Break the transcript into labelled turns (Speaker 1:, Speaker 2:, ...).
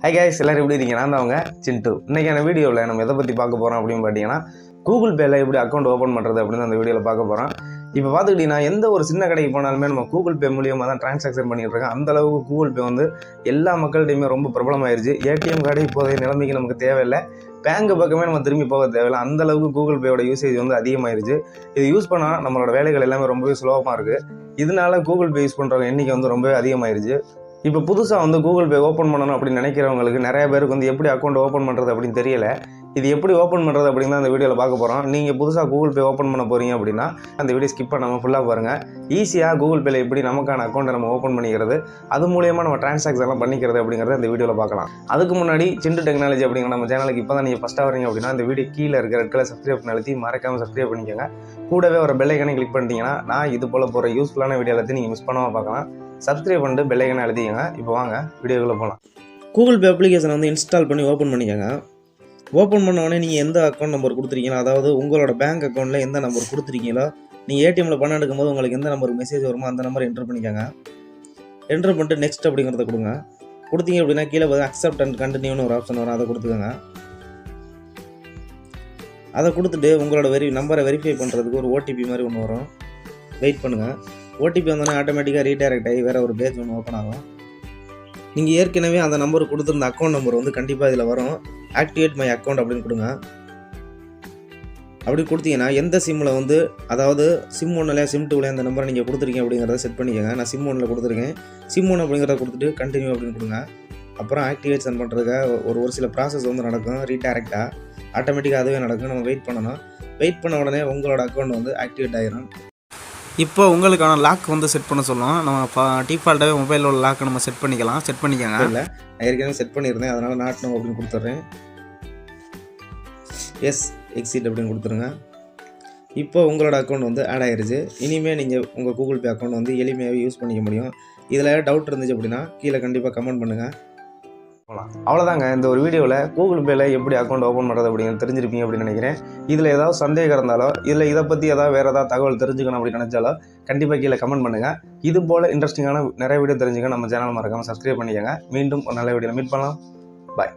Speaker 1: Hi guys, எல்லாரும் எப்படி இருக்கீங்க? நான் தான் அவங்க சிண்டு. இன்றைக்கான வீடியோவில் நம்ம எதை பற்றி பார்க்க போகிறோம் அப்படின்னு பார்த்தீங்கன்னா, கூகுள் பேயில் எப்படி அக்கௌண்ட் ஓப்பன் பண்ணுறது அப்படின்னு அந்த வீடியோவில் பார்க்க போகிறோம். இப்போ பார்த்துக்கிட்டிங்கன்னா எந்த ஒரு சின்ன கடைக்கு போனாலுமே நம்ம கூகுள் பே மூலியமாக தான் ட்ரான்சாக்ஷன் பண்ணிகிட்டு இருக்கோம். அந்தளவுக்கு கூகுள் பே வந்து எல்லா மக்கள்கிட்டையுமே ரொம்ப பிரபலமாயிருச்சு. ஏடிஎம் கார்டு இப்போதைய நிலைமைக்கு நமக்கு தேவையில்லை, பேங்க் பக்கமே நம்ம திரும்பி போக தேவையில்லை. அந்தளவுக்கு கூகுள் பேயோட யூசேஜ் வந்து அதிகமாயிருச்சு. இது யூஸ் பண்ணால் நம்மளோட வேலைகள் எல்லாமே ரொம்பவே சுலபமாக இருக்குது. இதனால கூகுள் பே யூஸ் பண்ணுறவங்க எண்ணிக்கை வந்து ரொம்பவே அதிகமாயிருச்சு. இப்போ புதுசாக வந்து கூகுள் பே ஓப்பன் பண்ணணும் அப்படின்னு நினைக்கிறவங்களுக்கு நிறைய பேருக்கு வந்து எப்படி அக்கௌண்ட் ஓப்பன் பண்ணுறது அப்படின்னு தெரியல. இது எப்படி ஓப்பன் பண்ணுறது அப்படின்னு தான் அந்த வீடியோவில் பார்க்க போகிறோம். நீங்கள் புதுசாக கூகுள் பே ஓப்பன் பண்ண போகிறீங்க அப்படின்னா அந்த வீடியோ ஸ்கிப் பண்ணாமல் ஃபுல்லாக பாருங்கள். ஈஸியாக கூகுள் பேயில் எப்படி நமக்கான அக்கௌண்ட்டை நம்ம ஓப்பன் பண்ணிக்கிறது, அது மூலியமாக நம்ம ட்ரான்சாக்ஷன் எல்லாம் பண்ணிக்கிறது அப்படிங்கிறத இந்த வீடியோவில் பார்க்கலாம். அதுக்கு முன்னாடி சிண்டு டெக்னாலஜி அப்படிங்கிற நம்ம சேனலுக்கு இப்போ தான் நீங்கள் ஃபஸ்ட்டாக வரீங்க அப்படின்னா இந்த வீடியோ கீழே இருக்கிற ரெட் கலர் சப்ஸ்கிரைப் அழுத்தி மறக்காமல் சப்ஸ்கிரைப் பண்ணிக்கோங்க. கூடவே ஒரு பெல் ஐக்கானை கிளிக் பண்ணிட்டீங்கன்னா நான் இது போல் போகிற யூஸ்ஃபுல்லான வீடியோ எல்லாத்தையும் நீங்கள் மிஸ் பண்ணாமல் பார்க்கலாம். சப்ஸ்கிரைப் பண்ணிட்டு பெல் ஐக்கானை எழுதிக்கங்க. இப்போ வாங்க வீடியோக்குள்ளே போகலாம்.
Speaker 2: கூகுள் பே அப்ளிகேஷனை வந்து இன்ஸ்டால் பண்ணி ஓப்பன் பண்ணிக்கோங்க. ஓப்பன் பண்ணோடனே நீங்கள் எந்த அக்கௌண்ட் நம்பர் கொடுத்துருக்கீங்களோ, அதாவது உங்களோட பேங்க் அக்கௌண்ட்டில் எந்த நம்பர் கொடுத்துருக்கீங்களோ, நீங்கள் ஏடிஎம்மில் பணம் எடுக்கும்போது உங்களுக்கு எந்த நம்பருக்கு மெசேஜ் வருமோ அந்த நம்பர் என்ட்ரு பண்ணிக்கோங்க. என்ட்ரு பண்ணிட்டு நெக்ஸ்ட் அப்படிங்கிறத கொடுங்க. கொடுத்தீங்க அப்படின்னா கீழே பார்த்து அக்செப்ட் அண்ட் கண்டினியூன்னு ஒரு ஆப்ஷன் வரும், அதை கொடுத்துக்கோங்க. அதை கொடுத்துட்டு உங்களோட நம்பரை வெரிஃபை பண்ணுறதுக்கு ஒரு ஓடிபி மாதிரி ஒன்று வரும், வெயிட் பண்ணுங்கள். ஓடிபி வந்தோடனே ஆட்டோமேட்டிக்காக ரீடைரக்ட் ஆகி வேறு ஒரு பேஜ் ஒன்று ஓப்பன் ஆகும். நீங்கள் ஏற்கனவே அந்த நம்பர் கொடுத்துருந்த அக்கௌண்ட் நம்பர் வந்து கண்டிப்பாக இதில் வரும். ஆக்டிவேட் மை அக்கௌண்ட் அப்படின்னு கொடுங்க. அப்படி கொடுத்தீங்கன்னா எந்த சிம்மில் வந்து, அதாவது சிம் 1 சிம் 2 அந்த நம்பரை நீங்கள் கொடுத்துருக்கீங்க அப்படிங்கிறத செட் பண்ணிக்கோங்க. நான் சிம் 1 கொடுத்துருக்கேன். சிம் 1 அப்படிங்கிறத கொடுத்துட்டு கண்டினியூ அப்படின்னு கொடுங்க. அப்புறம் ஆக்டிவேஷன் பண்ணுறதுக்காக ஒரு சில ப்ராசஸ் வந்து நடக்கும். ரீடைரக்டாக ஆட்டோமேட்டிக்காக அதுவே நடக்கும். நம்ம வெயிட் பண்ணணும். வெயிட் பண்ண உடனே உங்களோட அக்கௌண்ட் வந்து ஆக்டிவேட் ஆகிரும். இப்போ உங்களுக்கான லாக் வந்து செட் பண்ண சொல்லலாம். நம்ம டிஃபால்ட்டாகவே மொபைலோட லாக்கை நம்ம செட் பண்ணிக்கலாம். செட் பண்ணிக்கோங்க. இல்லை, நான் ஏற்கனவே செட் பண்ணியிருந்தேன், அதனால் நாட் நோ அப்படின்னு கொடுத்துட்றேன். எஸ் எக்ஸிட் அப்படின்னு கொடுத்துருங்க. இப்போ உங்களோட அக்கௌண்ட் வந்து ஆட் ஆகிருச்சு. இனிமேல் நீங்கள் உங்கள் கூகுள் பே அக்கௌண்ட் வந்து எளிமையாகவே யூஸ் பண்ணிக்க முடியும். இதில் டவுட் இருந்துச்சு அப்படின்னா கீழே கண்டிப்பாக கமெண்ட் பண்ணுங்கள்.
Speaker 1: அவ்வளோதாங்க. இந்த ஒரு வீடியோவில் கூகுள் பேயில் எப்படி அக்கௌண்ட் ஓப்பன் பண்ணுறது அப்படிங்கிறது தெரிஞ்சிருப்பீங்க அப்படின்னு நினைக்கிறேன். இதில் ஏதாவது சந்தேகம் இருந்தாலோ இல்லை இதை பற்றி வேறு ஏதாவது தகவல் தெரிஞ்சுக்கணும் அப்படின்னு நினச்சாலோ கண்டிப்பாக கீழே கமெண்ட் பண்ணுங்கள். இது போல் இன்ட்ரெஸ்டிங்கான நிறைய வீடியோ தெரிஞ்சுக்க நம்ம சேனல் மறக்காமல் சப்ஸ்கிரைப் பண்ணிக்கோங்க. மீண்டும் ஒரு நல்ல வீடியோவில் மீட் பண்ணலாம். பாய்.